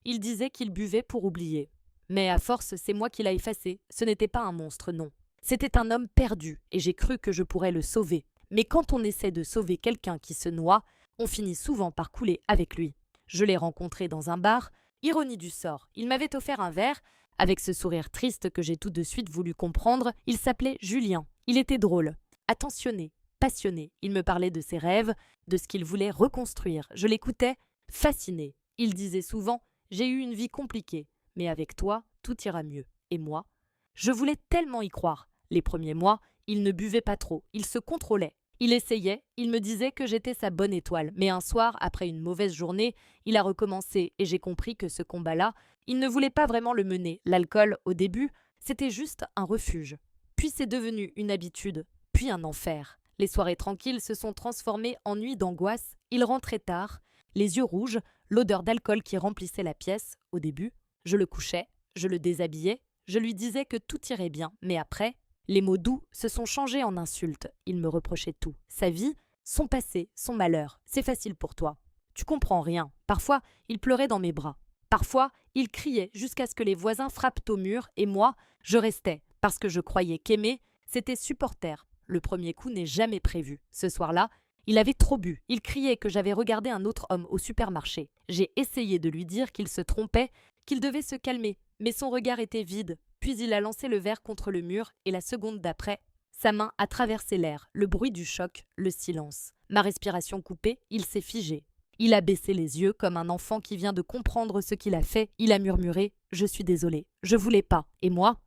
Il disait qu'il buvait pour oublier. Mais à force, c'est moi qui l'a effacé. Ce n'était pas un monstre, non. C'était un homme perdu, et j'ai cru que je pourrais le sauver. Mais quand on essaie de sauver quelqu'un qui se noie, on finit souvent par couler avec lui. Je l'ai rencontré dans un bar. Ironie du sort, il m'avait offert un verre. Avec ce sourire triste que j'ai tout de suite voulu comprendre, il s'appelait Julien. Il était drôle, attentionné, passionné. Il me parlait de ses rêves, de ce qu'il voulait reconstruire. Je l'écoutais, fasciné. Il disait souvent « J'ai eu une vie compliquée, mais avec toi, tout ira mieux. » Et moi, je voulais tellement y croire. Les premiers mois, il ne buvait pas trop, il se contrôlait. Il essayait, il me disait que j'étais sa bonne étoile. Mais un soir, après une mauvaise journée, il a recommencé et j'ai compris que ce combat-là, il ne voulait pas vraiment le mener. L'alcool, au début, c'était juste un refuge. Puis c'est devenu une habitude, puis un enfer. Les soirées tranquilles se sont transformées en nuits d'angoisse. Il rentrait tard, les yeux rouges, l'odeur d'alcool qui remplissait la pièce. Au début, je le couchais, je le déshabillais, je lui disais que tout irait bien. Mais après, les mots doux se sont changés en insultes. Il me reprochait tout. Sa vie, son passé, son malheur. C'est facile pour toi. Tu comprends rien. Parfois, il pleurait dans mes bras. Parfois, il criait jusqu'à ce que les voisins frappent au mur et moi, je restais parce que je croyais qu'aimer, c'était supporter. Le premier coup n'est jamais prévu. Ce soir-là, il avait trop bu. Il criait que j'avais regardé un autre homme au supermarché. J'ai essayé de lui dire qu'il se trompait, qu'il devait se calmer, mais son regard était vide. Puis il a lancé le verre contre le mur et la seconde d'après, sa main a traversé l'air, le bruit du choc, le silence. Ma respiration coupée, il s'est figé. Il a baissé les yeux comme un enfant qui vient de comprendre ce qu'il a fait. Il a murmuré « Je suis désolé, je voulais pas. » Et moi,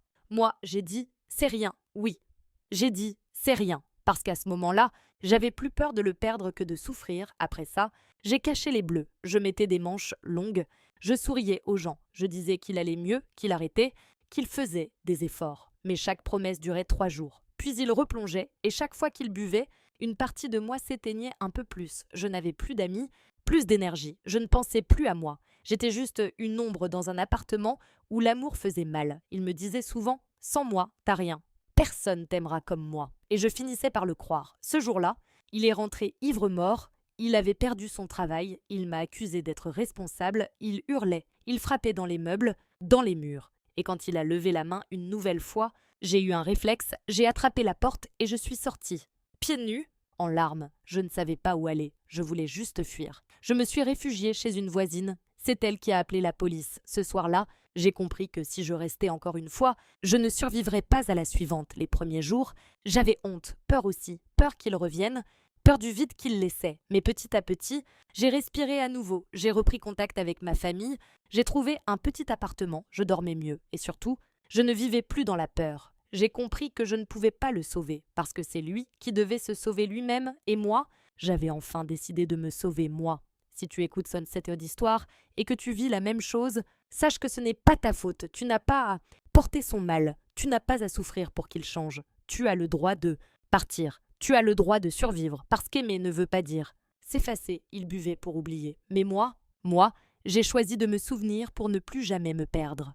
j'ai dit « C'est rien, oui. » J'ai dit « C'est rien. » Parce qu'à ce moment-là, j'avais plus peur de le perdre que de souffrir. Après ça, j'ai caché les bleus. Je mettais des manches longues. Je souriais aux gens. Je disais qu'il allait mieux, qu'il arrêtait, qu'il faisait des efforts. Mais chaque promesse durait 3 jours. Puis il replongeait, et chaque fois qu'il buvait, une partie de moi s'éteignait un peu plus. Je n'avais plus d'amis, plus d'énergie. Je ne pensais plus à moi. J'étais juste une ombre dans un appartement où l'amour faisait mal. Il me disait souvent « Sans moi, t'as rien. Personne t'aimera comme moi. » Et je finissais par le croire. Ce jour-là, il est rentré ivre-mort. Il avait perdu son travail. Il m'a accusé d'être responsable. Il hurlait. Il frappait dans les meubles, dans les murs. Et quand il a levé la main une nouvelle fois, j'ai eu un réflexe, j'ai attrapé la porte et je suis sortie. Pieds nus, en larmes. Je ne savais pas où aller. Je voulais juste fuir. Je me suis réfugiée chez une voisine. C'est elle qui a appelé la police. Ce soir-là, j'ai compris que si je restais encore une fois, je ne survivrais pas à la suivante. Les premiers jours, j'avais honte, peur aussi, peur qu'il revienne, peur du vide qu'il laissait. Mais petit à petit, j'ai respiré à nouveau. J'ai repris contact avec ma famille. J'ai trouvé un petit appartement. Je dormais mieux. Et surtout, je ne vivais plus dans la peur. J'ai compris que je ne pouvais pas le sauver, parce que c'est lui qui devait se sauver lui-même, et moi, j'avais enfin décidé de me sauver moi. Si tu écoutes Sunset Odd Histoire et que tu vis la même chose, sache que ce n'est pas ta faute. Tu n'as pas à porter son mal. Tu n'as pas à souffrir pour qu'il change. Tu as le droit de partir. Tu as le droit de survivre, parce qu'aimer ne veut pas dire s'effacer, il buvait pour oublier. Mais moi, j'ai choisi de me souvenir pour ne plus jamais me perdre.